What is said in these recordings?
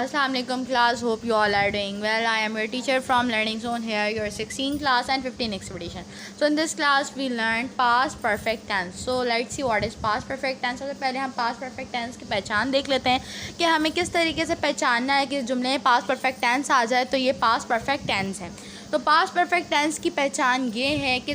Assalamualaikum class, hope you all are doing well. I am your teacher from Learning Zone here, your 16th class and 15th expedition. So in this class we learned past perfect tense. So let's see what is past perfect tense. सबसे पहले हम past perfect tense की पहचान देख लेते हैं कि हमें किस तरीके से पहचानना है कि जुमले में past perfect tense आ जाए तो ये past perfect tense है। तो पास्ट परफेक्ट टेंस की पहचान ये है कि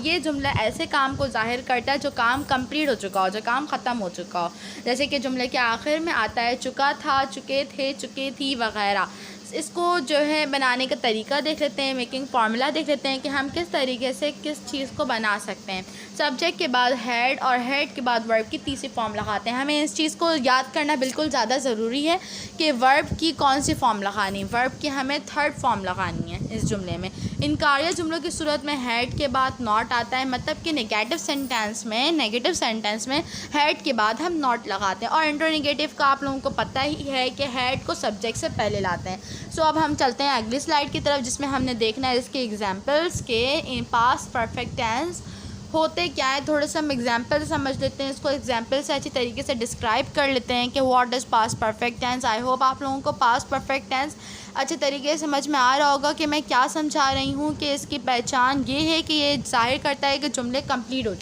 ये जुमला ऐसे काम को जाहिर करता है जो काम कंप्लीट हो चुका हो, जो काम ख़त्म हो चुका हो। जैसे कि जुमले के आखिर में आता है चुका था, चुके थे, चुकी थी वगैरह। इसको जो है बनाने का तरीका देख लेते हैं, मेकिंग फार्मूला देख लेते हैं कि हम किस तरीके से किस चीज़ को बना सकते हैं। सब्जेक्ट के बाद हेड और हेड के बाद वर्ब की तीसरी फॉर्म लगाते हैं। हमें इस चीज़ को याद करना बिल्कुल ज़्यादा ज़रूरी है कि वर्ब की कौन सी फॉर्म लगानी, वर्ब की हमें थर्ड फॉर्म लगानी है इस जुमले में। इनकारिया जुमलों की सूरत में हेड के बाद नॉट आता है, मतलब कि नेगेटिव सेंटेंस में हेड के बाद हम नॉट लगाते हैं। और इंट्रोनेगेटिव का आप लोगों को पता ही है कि हेड को सब्जेक्ट से पहले लाते हैं। सो अब हम चलते हैं अगली स्लाइड की तरफ जिसमें हमने देखना है इसके एग्जाम्पल्स के पास्ट परफेक्ट टेंस होते क्या है। थोड़े से हम एग्जाम्पल समझ लेते हैं, इसको एग्जाम्पल से अच्छी तरीके से डिस्क्राइब कर लेते हैं कि what is past perfect tense. I hope आप लोगों को पास्ट परफेक्ट टेंस अच्छे तरीके से समझ में आ रहा होगा कि मैं क्या समझा रही हूँ। कि इसकी पहचान ये है कि ये जाहिर करता है कि जुमले कंप्लीट हो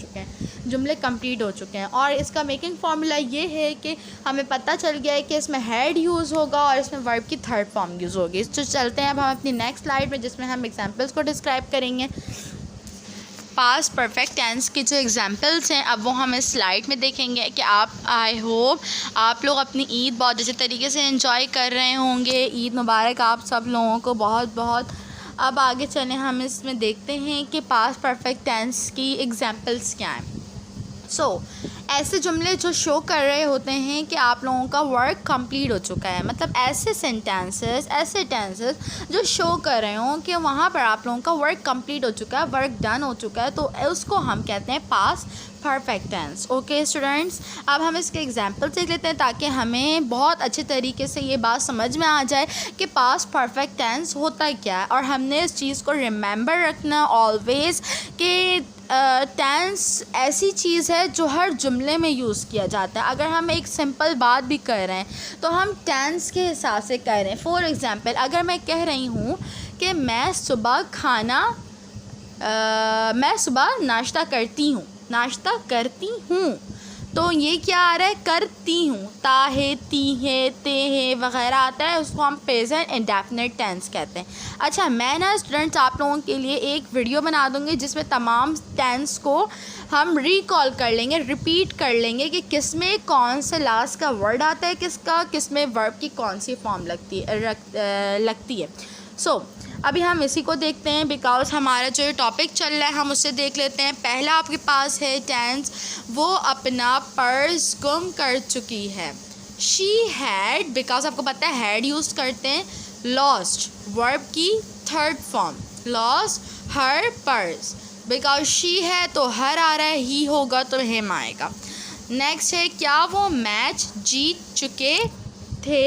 चुके हैं, और इसका मेकिंग फार्मूला ये है कि हमें पता चल गया है कि इसमें हेड यूज़ होगा और इसमें वर्ब की थर्ड फॉर्म यूज़ होगी। तो चलते हैं अब हम अपनी नेक्स्ट स्लाइड में जिसमें हम एग्जाम्पल्स को डिस्क्राइब करेंगे। पास्ट परफेक्ट टेंस के जो एग्जांपल्स हैं अब वो हम इस स्लाइड में देखेंगे कि आई होप आप लोग अपनी ईद बहुत अच्छे तरीके से एंजॉय कर रहे होंगे। ईद मुबारक आप सब लोगों को बहुत बहुत। अब आगे चलें, हम इसमें देखते हैं कि पास्ट परफेक्ट टेंस की एग्जांपल्स क्या हैं। ऐसे जुमले जो शो कर रहे होते हैं कि आप लोगों का वर्क कंप्लीट हो चुका है, मतलब ऐसे टेंसेस जो शो कर रहे हों कि वहाँ पर आप लोगों का वर्क कंप्लीट हो चुका है, वर्क डन हो चुका है, तो उसको हम कहते हैं past perfect tense. Okay students, अब हम इसके एग्जांपल देख लेते हैं ताकि हमें बहुत अच्छे तरीके से ये बात समझ में आ जाए कि पास्ट परफेक्ट टेंस होता क्या है। और हमने इस चीज़ को रिमेंबर रखना ऑलवेज़ कि टेंस ऐसी चीज़ है जो हर जुमले में यूज़ किया जाता है। अगर हम एक सिंपल बात भी कर रहे हैं तो हम टेंस के हिसाब से कह रहे हैं। फॉर एग्ज़ाम्पल, अगर मैं कह रही हूँ कि मैं सुबह नाश्ता करती हूँ, तो ये क्या आ रहा है, करती हूँ। ता है, ती है, ते है वगैरह आता है, उसको हम प्रेजेंट इंडेफिनिट टेंस कहते हैं। अच्छा, मैं ना स्टूडेंट्स आप लोगों के लिए एक वीडियो बना दूँगी जिसमें तमाम टेंस को हम रिकॉल कर लेंगे, रिपीट कर लेंगे कि किस में कौन से लास्ट का वर्ड आता है, किस में वर्ब की कौन सी फॉर्म लगती है। अभी हम इसी को देखते हैं बिकॉज हमारा जो टॉपिक चल रहा है हम उससे देख लेते हैं। पहला आपके पास है टेंस, वो अपना पर्स गुम कर चुकी है। शी हैड, बिकॉज आपको पता है हैड यूज़ करते हैं। लॉस्ट, वर्ब की third form, lost her purse, because she है तो हर आ रहा है, ही होगा तो हिम आएगा। नेक्स्ट है, क्या वो मैच जीत चुके थे।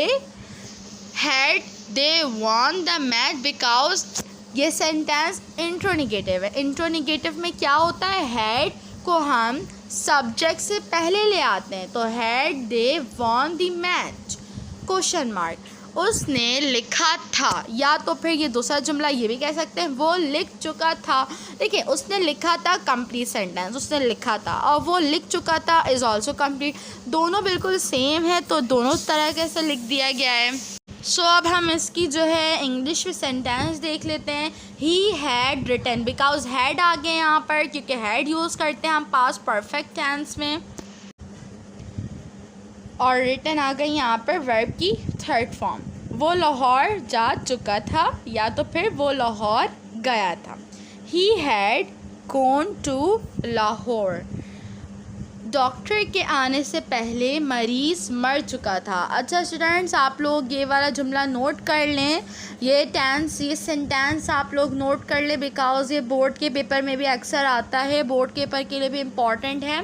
Had they won the match, because ये सेंटेंस इंट्रोनेगेटिव है। इंट्रोनेगेटिव में क्या होता है, हैड को हम सब्जेक्ट से पहले ले आते हैं, तो had they won the match, question mark, उसने लिखा था। या तो फिर ये दूसरा जुमला ये भी कह सकते हैं, वो लिख चुका था। देखिए, उसने लिखा था कंप्लीट सेंटेंस, उसने लिखा था, और वो लिख चुका था इज़ ऑल्सो कंप्लीट। दोनों बिल्कुल सेम है तो दोनों तरह से लिख दिया गया है। अब हम इसकी जो है इंग्लिश में सेंटेंस देख लेते हैं। He had written, because had आ गए यहाँ पर क्योंकि हैड यूज़ करते हैं हम पास्ट परफेक्ट टेंस में, और रिटन आ गई यहाँ पर वर्ब की थर्ड फॉर्म। वो लाहौर जा चुका था, या तो फिर वो लाहौर गया था। He had gone to Lahore. Doctor के आने से पहले मरीज़ मर चुका था। अच्छा स्टूडेंट्स, आप लोग ये वाला जुमला नोट कर लें, ये सेंटेंस आप लोग नोट कर लें बिकॉज़ ये बोर्ड के पेपर में भी अक्सर आता है, बोर्ड के पेपर के लिए भी इम्पॉर्टेंट है।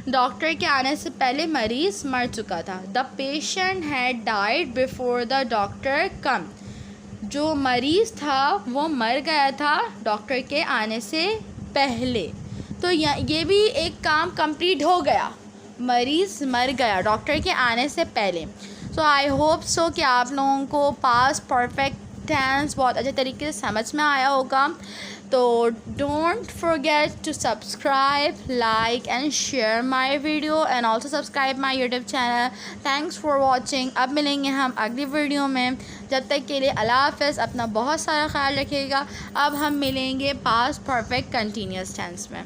डॉक्टर के आने से पहले मरीज़ मर चुका था। The patient had died before the doctor come. जो मरीज़ था वो मर गया था डॉक्टर के आने से पहले। तो ये भी एक काम कंप्लीट हो गया, मरीज़ मर गया डॉक्टर के आने से पहले। सो आई होप सो कि आप लोगों को पास्ट परफेक्ट टेंस बहुत अच्छे तरीके से समझ में आया होगा। तो don't forget to subscribe, like and share my video and also subscribe my YouTube channel. Thanks for watching. अब मिलेंगे हम अगली वीडियो में, जब तक के लिए अल्लाह हाफ़िज़। अपना बहुत सारा ख्याल रखिएगा। अब हम मिलेंगे पास्ट परफेक्ट कंटिन्यूस टेंस में।